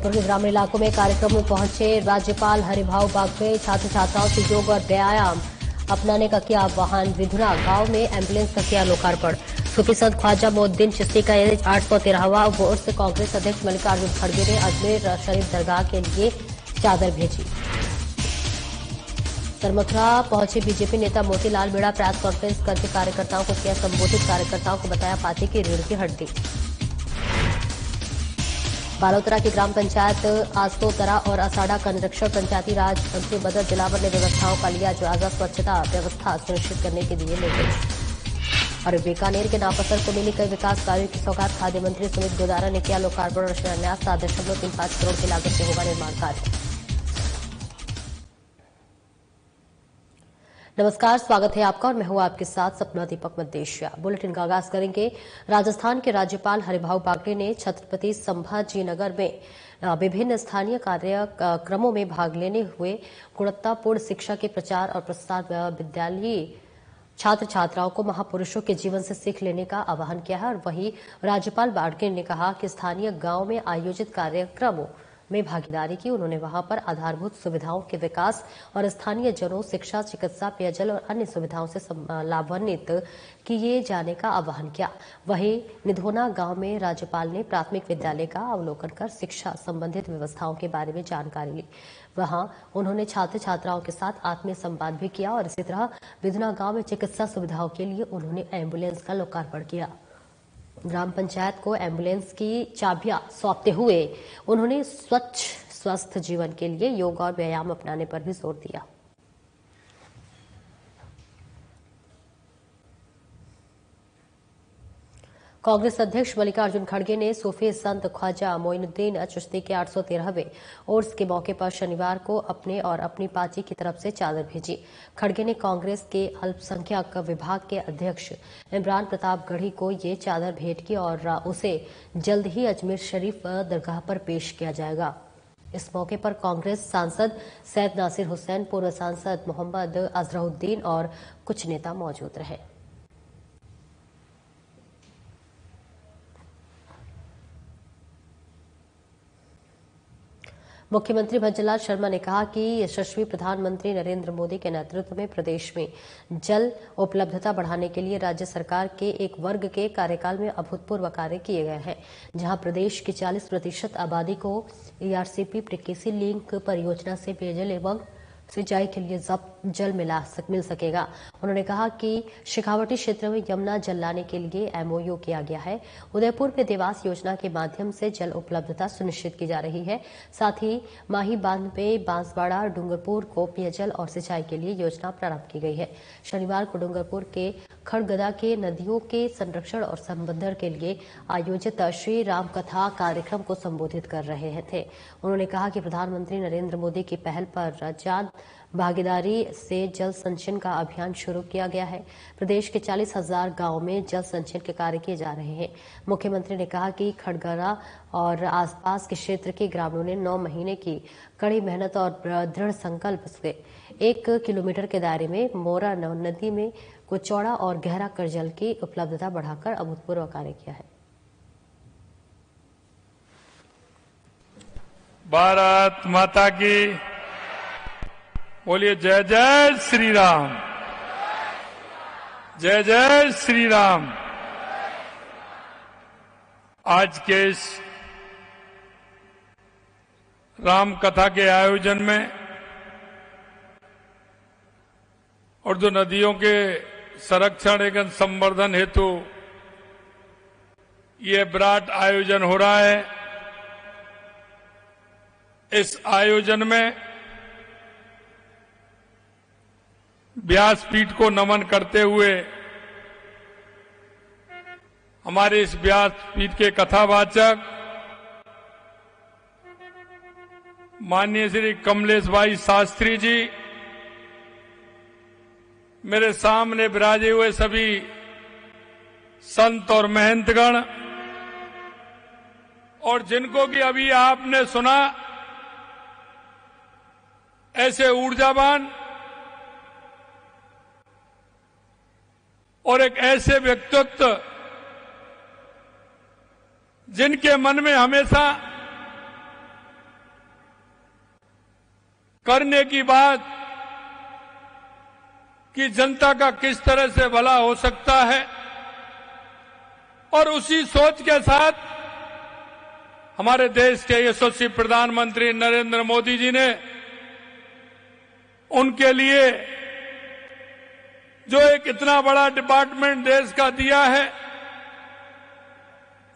जयपुर के ग्रामीण इलाकों में कार्यक्रम में पहुंचे राज्यपाल हरिभाऊ बागवे। छात्र छात्राओं से योग और व्यायाम अपनाने का किया आह्वान। विधुना गांव में एम्बुलेंस का किया लोकार्पण। सूफी संत ख्वाजा मोइनुद्दीन चिश्ती का 813वां उर्स कांग्रेस अध्यक्ष मल्लिकार्जुन खड़गे ने अजमेर शरीफ दरगाह के लिए चादर भेजी। सरमथुरा पहुंचे बीजेपी नेता मोतीलाल मीणा। प्रेस कॉन्फ्रेंस करके कार्यकर्ताओं को किया संबोधित। कार्यकर्ताओं को बताया पार्टी की रीढ़ की हड्डी। बालोतरा की ग्राम पंचायत आस्तोतरा और असाड़ा का निरीक्षण। पंचायती राज मंत्री मदन दिलावर ने व्यवस्थाओं का लिया जायजा। स्वच्छता व्यवस्था सुनिश्चित करने के दिए निर्देश। और बीकानेर के नापसर को मिली कई विकास कार्यों की सौगात। खाद्य मंत्री सुमित गोदारा ने किया लोकार्पण और शिलान्यास। 7.35 करोड़ की लागत से होगा निर्माण कार्य। नमस्कार, स्वागत है आपका और मैं हूं आपके साथ सपना दीपक मद्देशिया। बुलेटिन का आगाज करेंगे। राजस्थान के राज्यपाल हरिभाऊ बागवे ने छत्रपति संभाजीनगर में विभिन्न स्थानीय कार्यक्रमों में भाग लेने हुए गुणवत्तापूर्ण शिक्षा के प्रचार और प्रसार विद्यालयी छात्र छात्राओं को महापुरुषों के जीवन से सीख लेने का आह्वान किया है। और वहीं राज्यपाल बागवे ने कहा कि स्थानीय गांव में आयोजित कार्यक्रमों में भागीदारी की। उन्होंने वहां पर आधारभूत सुविधाओं के विकास और स्थानीय जनों शिक्षा, चिकित्सा, पेयजल और अन्य सुविधाओं से लाभान्वित किए जाने का आह्वान किया। वहीं निधोना गांव में राज्यपाल ने प्राथमिक विद्यालय का अवलोकन कर शिक्षा संबंधित व्यवस्थाओं के बारे में जानकारी ली। वहां उन्होंने छात्र छात्राओं के साथ आत्मीय संवाद भी किया। और इसी तरह विधुना गांव में चिकित्सा सुविधाओं के लिए उन्होंने एम्बुलेंस का लोकार्पण किया। ग्राम पंचायत को एम्बुलेंस की चाबियां सौंपते हुए उन्होंने स्वच्छ स्वस्थ जीवन के लिए योग और व्यायाम अपनाने पर भी जोर दिया। कांग्रेस अध्यक्ष मल्लिकार्जुन खड़गे ने सूफी संत ख्वाजा मोइनुद्दीन चिश्ती के 813वें उर्स के मौके पर शनिवार को अपने और अपनी पार्टी की तरफ से चादर भेजी। खड़गे ने कांग्रेस के अल्पसंख्यक विभाग के अध्यक्ष इमरान प्रताप गढ़ी को ये चादर भेंट की और उसे जल्द ही अजमेर शरीफ दरगाह पर पेश किया जाएगा। इस मौके पर कांग्रेस सांसद सैयद नासिर हुसैन, पूर्व सांसद मोहम्मद अजहरुद्दीन और कुछ नेता मौजूद रहे। मुख्यमंत्री भंजनलाल शर्मा ने कहा कि यशस्वी प्रधानमंत्री नरेंद्र मोदी के नेतृत्व में प्रदेश में जल उपलब्धता बढ़ाने के लिए राज्य सरकार के एक वर्ग के कार्यकाल में अभूतपूर्व कार्य किए गए हैं। जहां प्रदेश की 40% आबादी को ईआरसीपी प्रिकेसी लिंक परियोजना से पेयजल एवं सिंचाई के लिए जल मिल सकेगा। उन्होंने कहा कि शेखावटी क्षेत्र में यमुना जल लाने के लिए एमओयू किया गया है। उदयपुर में देवास योजना के माध्यम से जल उपलब्धता सुनिश्चित की जा रही है। साथ ही माही बांध में बांसवाड़ा डूंगरपुर को पेयजल और सिंचाई के लिए योजना प्रारंभ की गई है। शनिवार को डूंगरपुर के खड़गदा के नदियों के संरक्षण और संवर्धन के लिए आयोजित श्री राम कथा कार्यक्रम को संबोधित कर रहे थे। उन्होंने कहा कि प्रधानमंत्री नरेंद्र मोदी की पहल पर जन भागीदारी से जल संचयन का अभियान शुरू किया गया है। प्रदेश के 40,000 गांवों में जल संचयन के कार्य किए जा रहे हैं। मुख्यमंत्री ने कहा कि खड़गरा और आसपास के क्षेत्र के ग्रामीणों ने 9 महीने की कड़ी मेहनत और दृढ़ संकल्प से 1 किलोमीटर के दायरे में मोरा नदी में को चौड़ा और गहरा कर जल की उपलब्धता बढ़ाकर अभूतपूर्व कार्य किया है। भारत माता की बोलिए जय जय श्री राम, जय जय श्री राम। आज के इस राम कथा के आयोजन में और जो नदियों के संरक्षण एवं संवर्धन हेतु ये विराट आयोजन हो रहा है। इस आयोजन में व्यासपीठ को नमन करते हुए हमारे इस व्यासपीठ के कथावाचक माननीय श्री कमलेश भाई शास्त्री जी, मेरे सामने विराजे हुए सभी संत और महंतगण और जिनको कि अभी आपने सुना, ऐसे ऊर्जावान और एक ऐसे व्यक्तित्व जिनके मन में हमेशा करने की बात कि जनता का किस तरह से भला हो सकता है, और उसी सोच के साथ हमारे देश के यशस्वी प्रधानमंत्री नरेंद्र मोदी जी ने उनके लिए जो एक इतना बड़ा डिपार्टमेंट देश का दिया है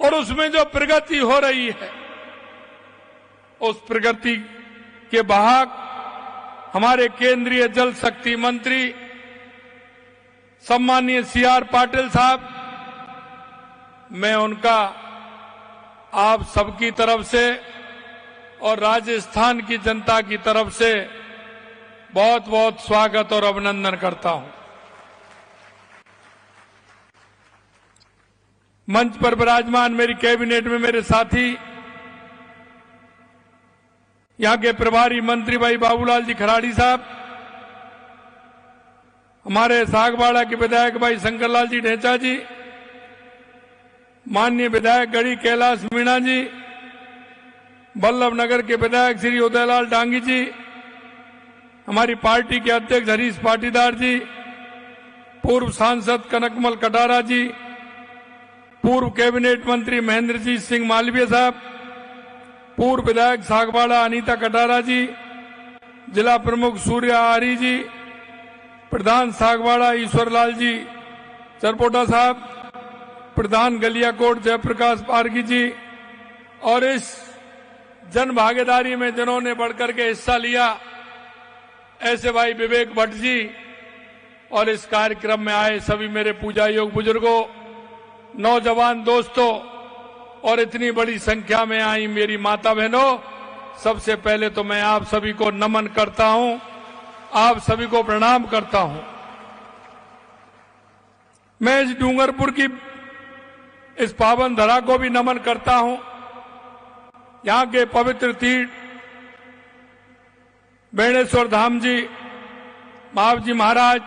और उसमें जो प्रगति हो रही है, उस प्रगति के वाहक हमारे केंद्रीय जल शक्ति मंत्री सम्माननीय CR पाटिल साहब, मैं उनका आप सबकी तरफ से और राजस्थान की जनता की तरफ से बहुत बहुत स्वागत और अभिनंदन करता हूं। मंच पर विराजमान मेरी कैबिनेट में मेरे साथी, यहां के प्रभारी मंत्री भाई बाबूलाल जी खराड़ी साहब, हमारे सागवाड़ा के विधायक भाई शंकरलाल जी ढेंचा जी, माननीय विधायक गढ़ी कैलाश मीणा जी, बल्लभ नगर के विधायक श्री उदयलाल डांगी जी, हमारी पार्टी के अध्यक्ष हरीश पाटीदार जी, पूर्व सांसद कनकमल कटारा जी, पूर्व कैबिनेट मंत्री महेंद्रजीत सिंह मालवीय साहब, पूर्व विधायक सागवाड़ा अनीता कटारा जी, जिला प्रमुख सूर्य आरी जी, प्रधान सागवाड़ा ईश्वरलाल जी चरपोटा साहब, प्रधान गलियाकोट जयप्रकाश पारगी जी, और इस जन भागीदारी में जिन्होंने बढ़कर के हिस्सा लिया ऐसे भाई विवेक भट्ट जी, और इस कार्यक्रम में आए सभी मेरे पूजा योग बुजुर्गों, नौजवान दोस्तों और इतनी बड़ी संख्या में आई मेरी माता बहनों, सबसे पहले तो मैं आप सभी को नमन करता हूं, आप सभी को प्रणाम करता हूं। मैं इस डूंगरपुर की इस पावन धरा को भी नमन करता हूं। यहां के पवित्र तीर्थ बेणेश्वर धाम जी, महावजी महाराज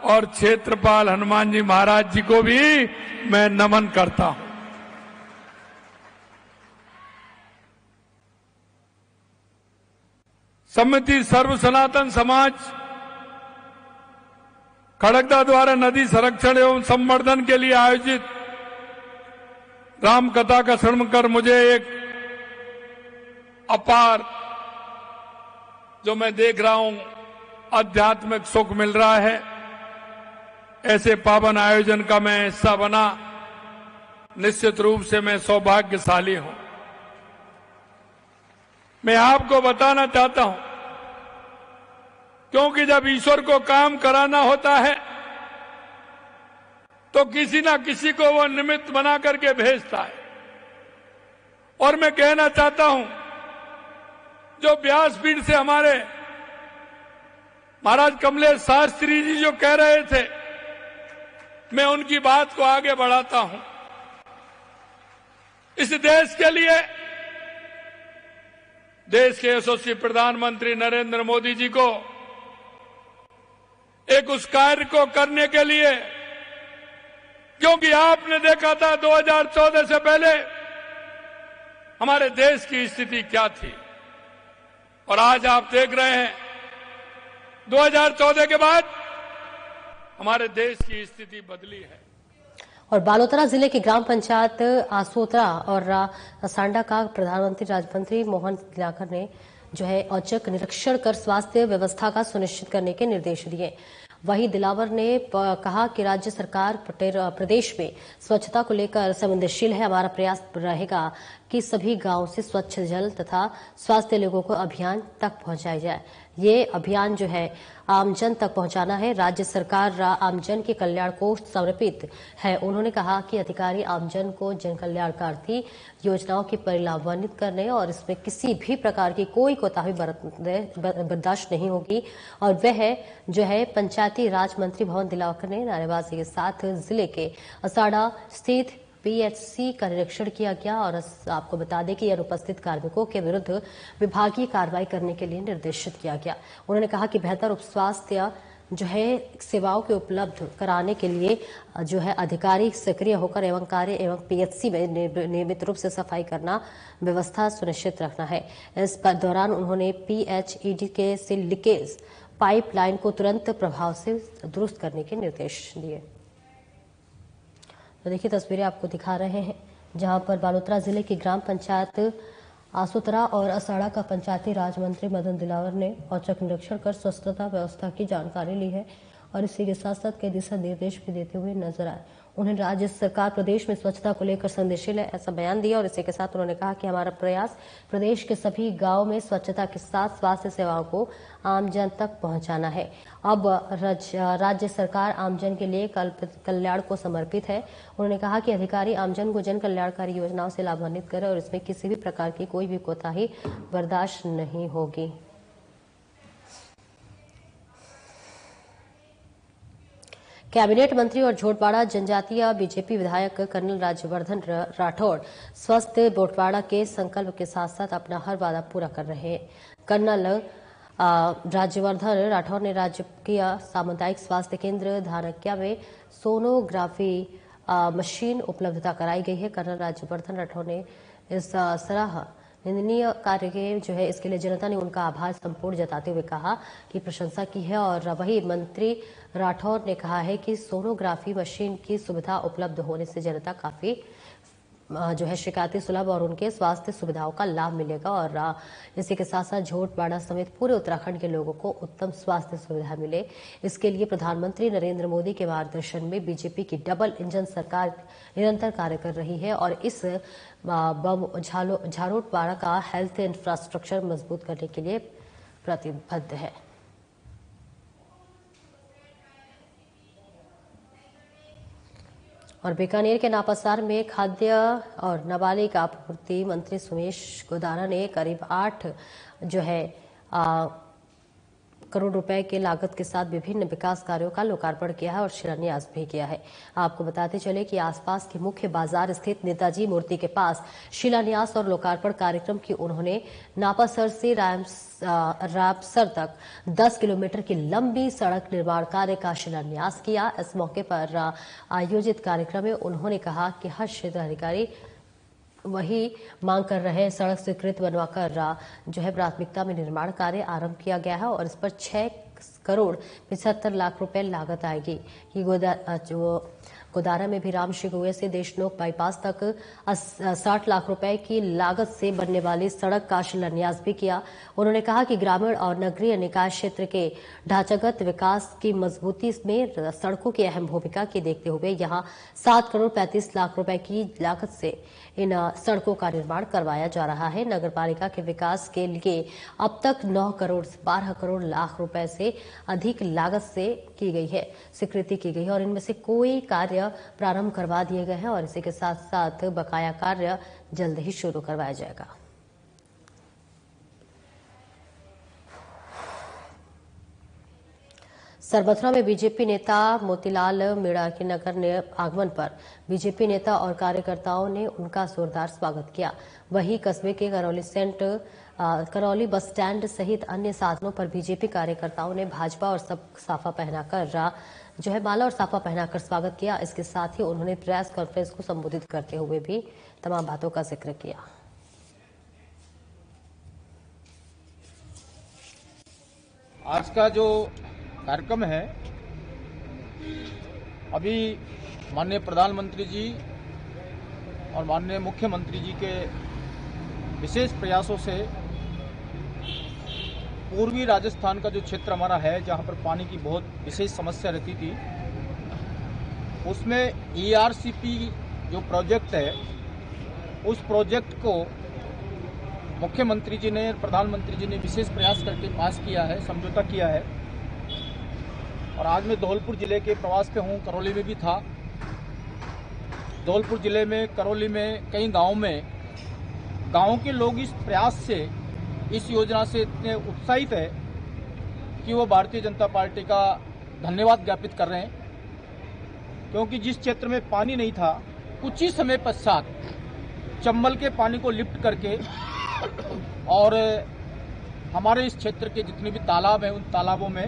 और क्षेत्रपाल हनुमान जी महाराज जी को भी मैं नमन करता हूं। समिति सर्व सनातन समाज खड़गदा द्वारा नदी संरक्षण एवं संवर्धन के लिए आयोजित राम कथा का श्रवण कर मुझे एक अपार, जो मैं देख रहा हूं, आध्यात्मिक सुख मिल रहा है। ऐसे पावन आयोजन का मैं हिस्सा बना, निश्चित रूप से मैं सौभाग्यशाली हूं। मैं आपको बताना चाहता हूं, क्योंकि जब ईश्वर को काम कराना होता है तो किसी ना किसी को वो निमित्त बना करके भेजता है। और मैं कहना चाहता हूं, जो व्यासपीठ से हमारे महाराज कमलेश शास्त्री जी जो कह रहे थे, मैं उनकी बात को आगे बढ़ाता हूं। इस देश के लिए, देश के यशस्वी प्रधानमंत्री नरेंद्र मोदी जी को एक उस कार्य को करने के लिए, क्योंकि आपने देखा था 2014 से पहले हमारे देश की स्थिति क्या थी, और आज आप देख रहे हैं 2014 के बाद हमारे देश की स्थिति बदली है। और बालोतरा जिले की ग्राम पंचायत आसोतरा और सांडा का प्रधानमंत्री राज्यमंत्री मोहन दिलाकर ने जो है औचक निरीक्षण कर स्वास्थ्य व्यवस्था का सुनिश्चित करने के निर्देश दिए। वहीं दिलावर ने कहा कि राज्य सरकार प्रदेश में स्वच्छता को लेकर संवेदनशील है। हमारा प्रयास रहेगा कि सभी गांवों से स्वच्छ जल तथा स्वास्थ्य लोगों को अभियान तक पहुंचाया जाए। ये अभियान जो है आमजन तक पहुंचाना है। राज्य सरकार आमजन के कल्याण को समर्पित है। उन्होंने कहा कि अधिकारी आमजन को जन कल्याणकारी योजनाओं की परिलाभान्वित करने और इसमें किसी भी प्रकार की कोई कोताही बर्दाश्त नहीं होगी। और वह जो है पंचायती राज मंत्री भवन दिलाकर ने नारेबाजी के साथ जिले के असाड़ा स्थित PHC का निरीक्षण किया गया और आपको बता दें कि अनुपस्थित कार्मिकों के विरुद्ध विभागीय कार्रवाई करने के लिए निर्देशित किया गया। उन्होंने कहा कि बेहतर उप स्वास्थ्य जो है सेवाओं के उपलब्ध कराने के लिए जो है अधिकारी सक्रिय होकर एवं कार्य एवं पीएचसी में नियमित रूप से सफाई करना व्यवस्था सुनिश्चित रखना है। इस दौरान उन्होंने पीएचईडी के से लीकेज पाइपलाइन को तुरंत प्रभाव से दुरुस्त करने के निर्देश दिए। तो देखिए तस्वीरें आपको दिखा रहे हैं जहां पर बालोतरा जिले की ग्राम पंचायत आसुतरा और असाड़ा का पंचायती राज मंत्री मदन दिलावर ने औचक निरीक्षण कर स्वच्छता व्यवस्था की जानकारी ली है और इसी के साथ साथ कई दिशा निर्देश भी देते हुए नजर आए। उन्होंने राज्य सरकार प्रदेश में स्वच्छता को लेकर संदेशशील ऐसा बयान दिया और इसी के साथ उन्होंने कहा कि हमारा प्रयास प्रदेश के सभी गांव में स्वच्छता के साथ स्वास्थ्य सेवाओं को आमजन तक पहुंचाना है। अब राज्य सरकार आमजन के लिए कल्याण को समर्पित है। उन्होंने कहा कि अधिकारी आमजन को जन कल्याणकारी योजनाओं से लाभान्वित करें और इसमें किसी भी प्रकार की कोई भी कोताही बर्दाश्त नहीं होगी। कैबिनेट मंत्री और झोटवाड़ा जनजातीय बीजेपी विधायक कर्नल राज्यवर्धन राठौड़ स्वास्थ्य बोटवाड़ा के संकल्प के साथ साथ अपना हर वादा पूरा कर रहे हैं। कर्नल राज्यवर्धन राठौड़ ने राजकीय सामुदायिक स्वास्थ्य केंद्र धानक्या में सोनोग्राफी मशीन उपलब्धता कराई गई है। कर्नल राज्यवर्धन राठौड़ ने इस निंदनीय कार्य के जो है इसके लिए जनता ने उनका आभार संपूर्ण जताते हुए कहा कि प्रशंसा की है। और वही मंत्री राठौर ने कहा है कि सोनोग्राफी मशीन की सुविधा उपलब्ध होने से जनता काफी जो है शिकायतें सुलभ और उनके स्वास्थ्य सुविधाओं का लाभ मिलेगा और इसी के साथ साथ झोटवाड़ा समेत पूरे उत्तराखंड के लोगों को उत्तम स्वास्थ्य सुविधा मिले। इसके लिए प्रधानमंत्री नरेंद्र मोदी के मार्गदर्शन में बीजेपी की डबल इंजन सरकार निरंतर कार्य कर रही है और इस झोटवाड़ा का हेल्थ इंफ्रास्ट्रक्चर मजबूत करने के लिए प्रतिबद्ध है। और बीकानेर के नापासार में खाद्य और नाबालिग आपूर्ति मंत्री सुमेश गोदारा ने करीब 8 जो है करोड़ रुपए के लागत के साथ विभिन्न विकास कार्यों का लोकार्पण किया है और शिलान्यास भी किया है। आपको बताते चले कि आसपास के मुख्य बाजार स्थित नेताजी मूर्ति के पास शिलान्यास और लोकार्पण कार्यक्रम की उन्होंने नापासर से रामसर तक 10 किलोमीटर की लंबी सड़क निर्माण कार्य का शिलान्यास किया। इस मौके पर आयोजित कार्यक्रम में उन्होंने कहा कि हर क्षेत्र अधिकारी वही मांग कर रहे सड़क स्वीकृत बनवाकर जो है प्राथमिकता में निर्माण कार्य आरंभ किया गया है और इस पर 6 करोड़ 75 लाख रुपए लागत आएगी। ये गोदारा में भी रामश्री गोये से देशनोक बाईपास तक 60 लाख रुपए की लागत से बनने वाली सड़क का शिलान्यास भी किया। उन्होंने कहा कि ग्रामीण और नगरीय निकाय क्षेत्र के ढांचागत विकास की मजबूती में सड़कों की अहम भूमिका की देखते हुए यहां 7 करोड़ 35 लाख रुपए की लागत से इन सड़कों का निर्माण करवाया जा रहा है। नगर पालिका के विकास के लिए अब तक 9 करोड़ 12 करोड़ लाख रुपए से अधिक लागत से की गई है स्वीकृति की गई है और इनमें से कोई कार्य प्रारंभ करवा दिए गए हैं और इसी के साथ साथ बकाया कार्य जल्द ही शुरू करवाया जाएगा। सरबथरा में बीजेपी नेता मोतीलाल मीणा के नगर आगमन पर बीजेपी नेता और कार्यकर्ताओं ने उनका जोरदार स्वागत किया। वहीं कस्बे के करौली बस स्टैंड सहित अन्य साधनों पर बीजेपी कार्यकर्ताओं ने भाजपा और सब साफा पहनाकर जो है माला और साफा पहनाकर स्वागत किया। इसके साथ ही उन्होंने प्रेस कॉन्फ्रेंस को संबोधित करते हुए भी तमाम बातों का जिक्र किया। आज का जो कार्यक्रम है अभी माननीय प्रधानमंत्री जी और माननीय मुख्यमंत्री जी के विशेष प्रयासों से पूर्वी राजस्थान का जो क्षेत्र हमारा है जहां पर पानी की बहुत विशेष समस्या रहती थी उसमें ERCP जो प्रोजेक्ट है उस प्रोजेक्ट को मुख्यमंत्री जी ने प्रधानमंत्री जी ने विशेष प्रयास करके पास किया है, समझौता किया है। और आज मैं धौलपुर जिले के प्रवास पे हूँ, करौली में भी था। धौलपुर जिले में करौली में कई गांव के लोग इस प्रयास से इस योजना से इतने उत्साहित है कि वो भारतीय जनता पार्टी का धन्यवाद ज्ञापित कर रहे हैं क्योंकि जिस क्षेत्र में पानी नहीं था कुछ ही समय पश्चात चंबल के पानी को लिफ्ट करके और हमारे इस क्षेत्र के जितने भी तालाब हैं उन तालाबों में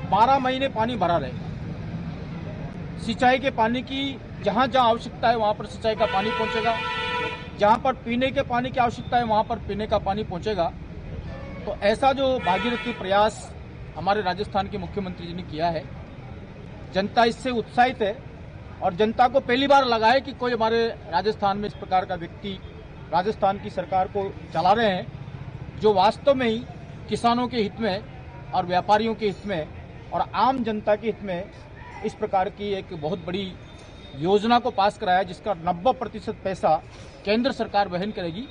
12 महीने पानी भरा रहेगा। सिंचाई के पानी की जहां जहां आवश्यकता है वहां पर सिंचाई का पानी पहुंचेगा, जहां पर पीने के पानी की आवश्यकता है वहां पर पीने का पानी पहुंचेगा। तो ऐसा जो भागीरथी प्रयास हमारे राजस्थान के मुख्यमंत्री जी ने किया है, जनता इससे उत्साहित है और जनता को पहली बार लगा है कि कोई हमारे राजस्थान में इस प्रकार का व्यक्ति राजस्थान की सरकार को चला रहे हैं, जो वास्तव में ही किसानों के हित में और व्यापारियों के हित में और आम जनता के हित में इस प्रकार की एक बहुत बड़ी योजना को पास कराया, जिसका 90% पैसा केंद्र सरकार वहन करेगी।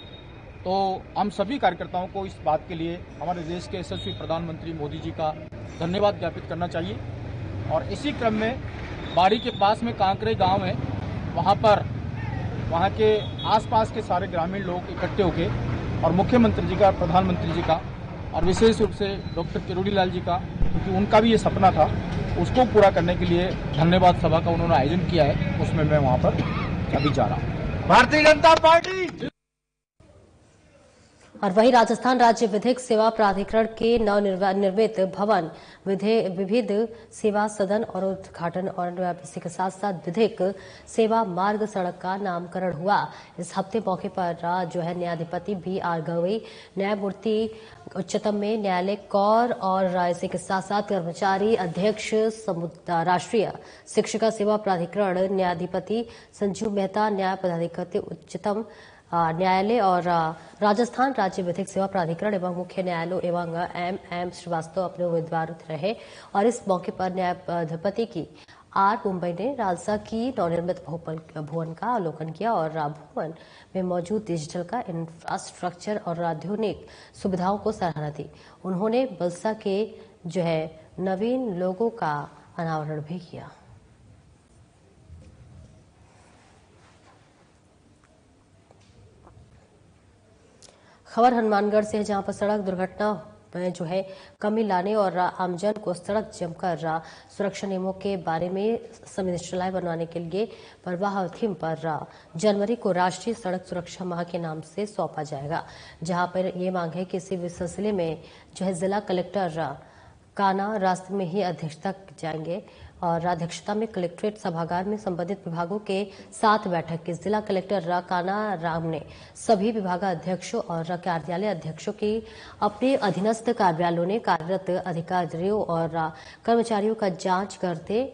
तो हम सभी कार्यकर्ताओं को इस बात के लिए हमारे देश के यशस्वी प्रधानमंत्री मोदी जी का धन्यवाद ज्ञापित करना चाहिए। और इसी क्रम में बाड़ी के पास में कांकरे गांव है, वहाँ के आसपास के सारे ग्रामीण लोग इकट्ठे होके और मुख्यमंत्री जी का, प्रधानमंत्री जी का और विशेष रूप से डॉक्टर किरोड़ी लाल जी का, क्योंकि उनका भी ये सपना था, उसको पूरा करने के लिए धन्यवाद सभा का उन्होंने आयोजन किया है। उसमें मैं वहाँ पर अभी जा रहा हूँ। भारतीय जनता पार्टी। और वहीं राजस्थान राज्य विधिक सेवा प्राधिकरण के नवनिर्मित भवन विविध सेवा सदन और उद्घाटन और इसी के साथ साथ विधिक सेवा मार्ग सड़क का नामकरण हुआ। इस हफ्ते मौके पर जो है न्यायाधिपति B.R. गवई, न्यायमूर्ति उच्चतम में न्यायालय कौर और इसी के साथ साथ कर्मचारी अध्यक्ष राष्ट्रीय शिक्षिका सेवा प्राधिकरण न्यायाधिपति संजीव मेहता, न्याय पदाधिकारी उच्चतम न्यायालय और राजस्थान राज्य विधिक सेवा प्राधिकरण एवं मुख्य न्यायालय एवं M श्रीवास्तव अपने उम्मीदवार रहे। और इस मौके पर न्यायाधिपति की R मुंबई ने राजसा की नवनिर्मित भवन का अवलोकन किया और भवन में मौजूद डिजिटल का इंफ्रास्ट्रक्चर और आधुनिक सुविधाओं को सराहना दी। उन्होंने बलसा के जो है नवीन लोगों का अनावरण भी किया। खबर हनुमानगढ़ से है, जहां पर सड़क दुर्घटना में जो है कमी लाने और आमजन को सड़क जमकर सुरक्षा नियमों के बारे में समझ बनवाने के लिए परवाह थीम पर जनवरी को राष्ट्रीय सड़क सुरक्षा माह के नाम से सौंपा जाएगा, जहां पर ये मांग है कि इसी सिलसिले में जो है जिला कलेक्टर काना रास्ते में ही अध्यक्षता जाएंगे और अध्यक्षता में कलेक्ट्रेट सभागार में संबंधित विभागों के साथ बैठक की जिला कलेक्टर काना राम ने सभी विभागाध्यक्षों और कार्यालय अध्यक्षों की अपने अधीनस्थ कार्यालयों ने कार्यरत अधिकारियों और कर्मचारियों का जांच करते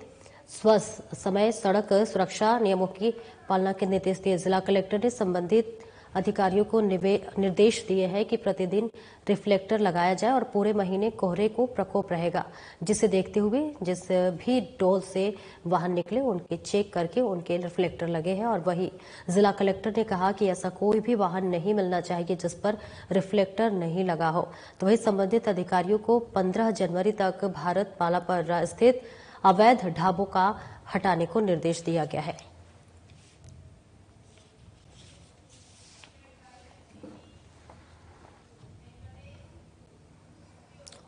समय सड़क सुरक्षा नियमों की पालना के निर्देश दिए। जिला कलेक्टर ने संबंधित अधिकारियों को निर्देश दिए हैं कि प्रतिदिन रिफ्लेक्टर लगाया जाए और पूरे महीने कोहरे को प्रकोप रहेगा, जिसे देखते हुए जिस भी टोल से वाहन निकले उनके चेक करके उनके रिफ्लेक्टर लगे हैं। और वही जिला कलेक्टर ने कहा कि ऐसा कोई भी वाहन नहीं मिलना चाहिए जिस पर रिफ्लेक्टर नहीं लगा हो। तो वही संबंधित अधिकारियों को 15 जनवरी तक भारत माला पर स्थित अवैध ढाबों का हटाने को निर्देश दिया गया है।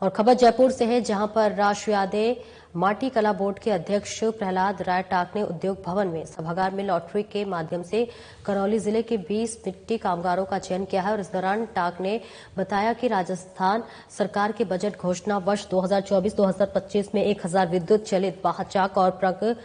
और खबर जयपुर से है, जहां पर राष्ट्रीय माटी कला बोर्ड के अध्यक्ष प्रहलाद राय टाक ने उद्योग भवन में सभागार में लॉटरी के माध्यम से करौली जिले के 20 मिट्टी कामगारों का चयन किया है। और इस दौरान टाक ने बताया कि राजस्थान सरकार के बजट घोषणा वर्ष 2024-2025 में 1000 विद्युत चलित वाहन चाक और प्रग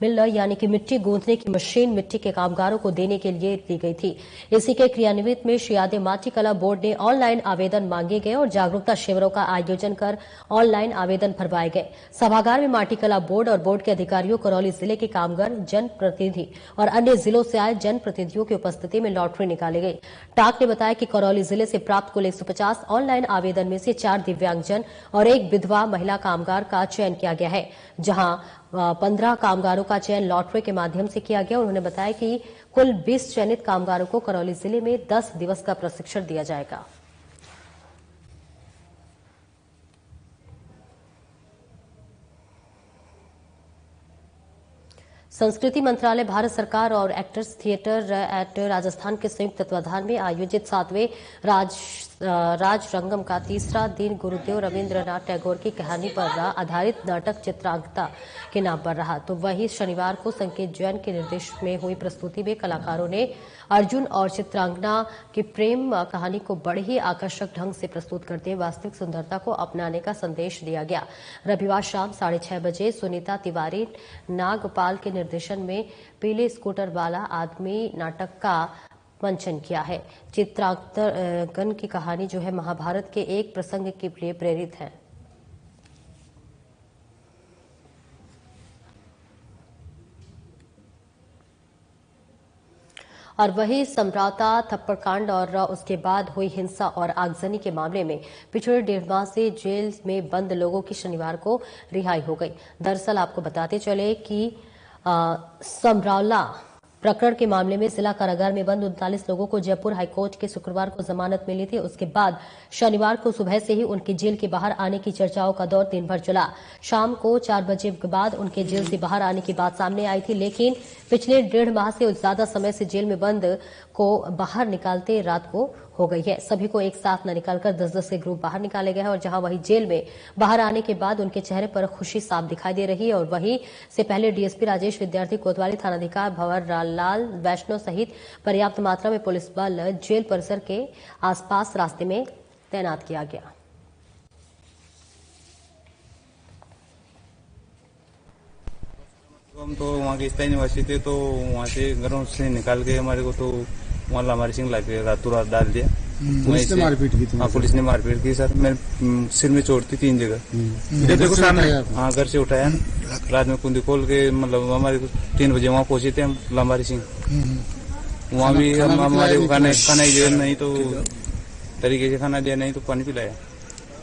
मिलर यानी कि मिट्टी गूंथने की मशीन मिट्टी के कामगारों को देने के लिए दी गई थी। इसी के क्रियान्वित में श्री माटी कला बोर्ड ने ऑनलाइन आवेदन मांगे गए और जागरूकता शिविरों का आयोजन कर ऑनलाइन आवेदन भरवाए गए। सभागार में माटी कला बोर्ड और बोर्ड के अधिकारियों, करौली जिले के कामगार, जनप्रतिनिधि और अन्य जिलों से आए जनप्रतिनिधियों की उपस्थिति में लॉटरी निकाली गई। टाक ने बताया कि करौली जिले से प्राप्त कुल 150 ऑनलाइन आवेदन में से 4 दिव्यांगजन और 1 विधवा महिला कामगार का चयन किया गया है, जहां 15 कामगारों का चयन लॉटरी के माध्यम से किया गया। उन्होंने बताया कि कुल 20 चयनित कामगारों को करौली जिले में 10 दिवस का प्रशिक्षण दिया जाएगा। संस्कृति मंत्रालय, भारत सरकार और एक्टर्स थिएटर एट राजस्थान के संयुक्त तत्वाधान में आयोजित 7वें राज रंगम का तीसरा दिन गुरुदेव रविंद्रनाथ टैगोर की कहानी पर आधारित नाटक चित्रांगदा के नाम पर रहा। तो वहीं शनिवार को संकेत जैन के निर्देशन में हुई प्रस्तुति में कलाकारों ने अर्जुन और चित्रांगना की प्रेम कहानी को बड़े ही आकर्षक ढंग से प्रस्तुत करते हुए वास्तविक सुंदरता को अपनाने का संदेश दिया गया। रविवार शाम 6:30 बजे सुनीता तिवारी नागपाल के निर्देशन में पीले स्कूटर वाला आदमी नाटक का मंचन किया है। चित्रांगन की कहानी जो है महाभारत के एक प्रसंग के लिए प्रेरित है। और वही समझौता थप्पड़कांड और उसके बाद हुई हिंसा और आगजनी के मामले में पिछले 1.5 माह से जेल में बंद लोगों की शनिवार को रिहाई हो गई। दरअसल आपको बताते चले कि समरौला प्रकरण के मामले में जिला कारागार में बंद 39 लोगों को जयपुर हाईकोर्ट के शुक्रवार को जमानत मिली थी। उसके बाद शनिवार को सुबह से ही उनके जेल के बाहर आने की चर्चाओं का दौर दिन भर चला। शाम को 4 बजे के बाद उनके जेल से बाहर आने की बात सामने आई थी, लेकिन पिछले 1.5 माह से ज्यादा समय से जेल में बंद को बाहर निकालते रात को हो गई है। सभी को एक साथ न निकालकर 10-10 के ग्रुप बाहर निकाले गए हैं और जहां वही जेल में बाहर आने के बाद उनके चेहरे पर खुशी साफ दिखाई दे रही है। और वहीं से पहले डीएसपी राजेश विद्यार्थी कोतवाली, थानाधिकारी भंवर लाल वैष्णव सहित पर्याप्त मात्रा में पुलिस बल जेल परिसर के आसपास रास्ते में तैनात किया गया। हम तो वहाँ के स्थायी निवासी थे, तो वहाँ से घरों से निकाल के हमारे को तो वहाँ लामारी सिंह लाके रातों रात डाल दिया। पुलिस ने मारपीट की थी? हाँ, पुलिस ने मारपीट की सर। मैं सिर में चोट थी 3 जगह। देखो सामने। हाँ, घर से उठाया रात में कुंदी खोल के, मतलब हमारे 3 बजे वहाँ पहुंचे थे हम लामारी सिंह। वहाँ भी हमारे को खाना ही दिया, नहीं तो तरीके से खाना दिया, नहीं तो पानी पिलाया।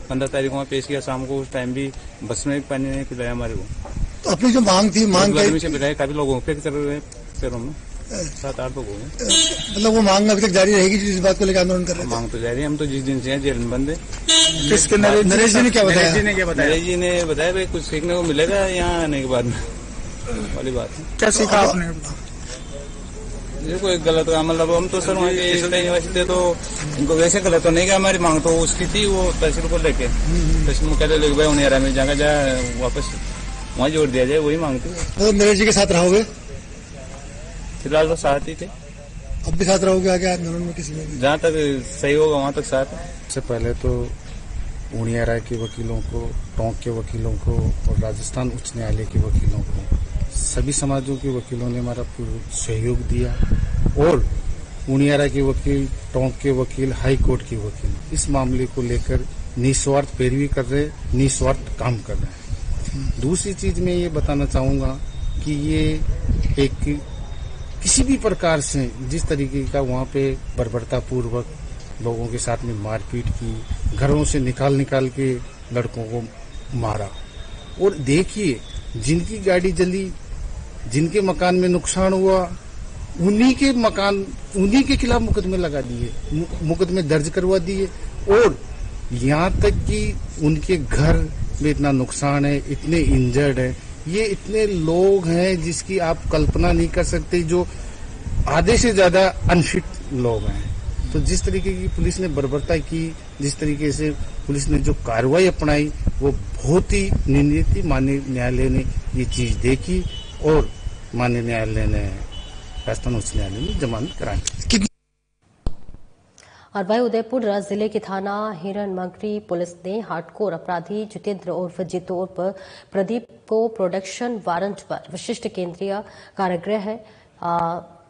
15 तारीख वहाँ पेश किया शाम को। उस टाइम भी बस में पानी नहीं पिलाया हमारे को। तो अपनी जो मांग थी, मांग से पिलाया काफी लोगों पे पैरों में 7-8 लोग हो गए। मतलब वो मांग अभी तक जारी रहेगी जिस बात को लेकर आंदोलन कर रहे हैं? मांग तो जारी है। हम तो जिस दिन से जेल में बंद है। किसके? नरेश जी ने क्या बताया? नरेश जी ने बताया भाई कुछ सीखने को मिलेगा यहाँ आने के बाद में वाली बात है। क्या सीखा आपने? ये कोई गलत काम, मतलब हम तो सर वहाँ के निवासी थे, तो इनको वैसे गलत तो नहीं कि हमारी मांग तो उसकी थी, वो तहसील को लेके तहसील में कहते भाई उन्हें में जाकर जाए वापस वहाँ जोड़ दिया जाए, वही मांगती है। तो नरेश जी के साथ रहोगे? फिलहाल तो साथ ही थे। अब भी साथ रहोगे आगे आंदोलन में? किसी में जहाँ तक सही होगा वहाँ तक साथ। सबसे पहले तो उड़िया राय के वकीलों को, टोंक के वकीलों को और राजस्थान उच्च न्यायालय के वकीलों को, सभी समाजों के वकीलों ने हमारा पूरा सहयोग दिया। और उड़िया राय के वकील, टोंक के वकील, हाई कोर्ट के वकील इस मामले को लेकर निस्वार्थ पैरवी कर रहे, निस्वार्थ काम कर रहे हैं। दूसरी चीज मैं ये बताना चाहूंगा कि ये एक किसी भी प्रकार से जिस तरीके का वहाँ पे बर्बरतापूर्वक लोगों के साथ में मारपीट की, घरों से निकाल के लड़कों को मारा, और देखिए जिनकी गाड़ी जली, जिनके मकान में नुकसान हुआ, उन्हीं के खिलाफ मुकदमे लगा दिए, मुकदमे दर्ज करवा दिए। और यहाँ तक कि उनके घर में इतना नुकसान है, इतने इंजर्ड है, ये इतने लोग हैं जिसकी आप कल्पना नहीं कर सकते, जो आधे से ज्यादा अनफिट लोग हैं। तो जिस तरीके की पुलिस ने बर्बरता की, जिस तरीके से पुलिस ने जो कार्रवाई अपनाई, वो बहुत ही निंदनीय थी। माननीय न्यायालय ने ये चीज देखी और माननीय न्यायालय ने, राजस्थान उच्च न्यायालय ने जमानत कराई। और वही उदयपुर जिले के थाना हिरणमंगरी पुलिस ने हार्डकोर अपराधी जितेंद्र उर्फ जितू उर्फ प्रदीप को प्रोडक्शन वारंट पर विशिष्ट केंद्रीय कारागृह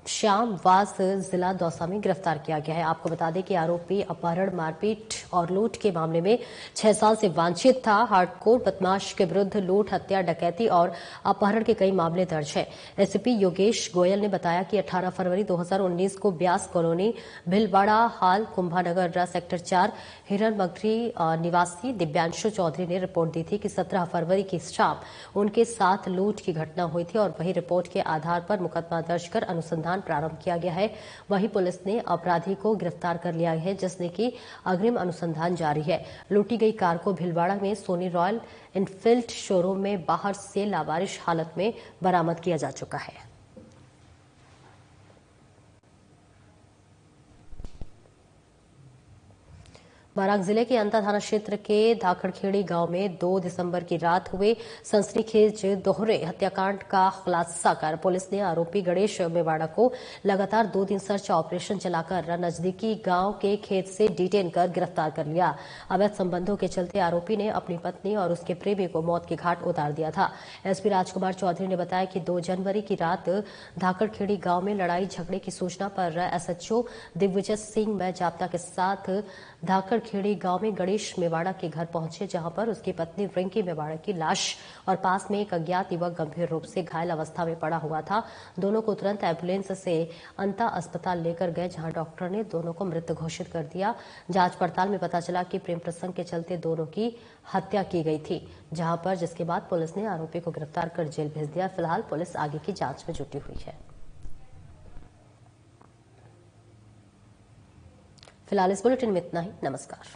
श्याम वास जिला दौसा में गिरफ्तार किया गया है। आपको बता दें कि आरोपी अपहरण, मारपीट और लूट के मामले में 6 साल से वांछित था। हार्डकोर बदमाश के विरुद्ध लूट, हत्या, डकैती और अपहरण के कई मामले दर्ज है। एसपी योगेश गोयल ने बताया कि 18 फरवरी 2019 को ब्यास कॉलोनी, भिलवाड़ा हाल, कुंभानगर सेक्टर 4 हिरणमंगरी निवासी दिव्यांशु चौधरी ने रिपोर्ट दी थी कि 17 फरवरी की शाम उनके साथ लूट की घटना हुई थी और वही रिपोर्ट के आधार पर मुकदमा दर्ज कर अनुसंधान प्रारंभ किया गया है। वहीं पुलिस ने अपराधी को गिरफ्तार कर लिया है, जिसने की अग्रिम अनुसंधान जारी है। लूटी गई कार को भिलवाड़ा में सोनी रॉयल एनफील्ड शोरूम में बाहर से लावारिश हालत में बरामद किया जा चुका है। बाराक जिले के अंता थाना क्षेत्र के धाकड़खेड़ी गांव में 2 दिसंबर की रात हुए सनसनीखेज दोहरे हत्याकांड का खुलासा कर पुलिस ने आरोपी गणेश मेवाड़ा को लगातार 2 दिन सर्च ऑपरेशन चलाकर नजदीकी गांव के खेत से डिटेन कर गिरफ्तार कर लिया। अवैध संबंधों के चलते आरोपी ने अपनी पत्नी और उसके प्रेमी को मौत के घाट उतार दिया था। एसपी राजकुमार चौधरी ने बताया कि 2 जनवरी की रात धाकड़खेड़ी गांव में लड़ाई झगड़े की सूचना पर एसएचओ दिग्विजय सिंह जाप्ता के साथ धाकड़खेड़ी गांव में गणेश मेवाड़ा के घर पहुंचे, जहां पर उसकी पत्नी रिंकी मेवाड़ा की लाश और पास में एक अज्ञात युवक गंभीर रूप से घायल अवस्था में पड़ा हुआ था। दोनों को तुरंत एम्बुलेंस से अंता अस्पताल लेकर गए, जहां डॉक्टर ने दोनों को मृत घोषित कर दिया। जांच पड़ताल में पता चला कि प्रेम प्रसंग के चलते दोनों की हत्या की गई थी, जहां पर जिसके बाद पुलिस ने आरोपी को गिरफ्तार कर जेल भेज दिया। फिलहाल पुलिस आगे की जांच में जुटी हुई है। फिलहाल इस बुलेटिन में इतना ही। नमस्कार।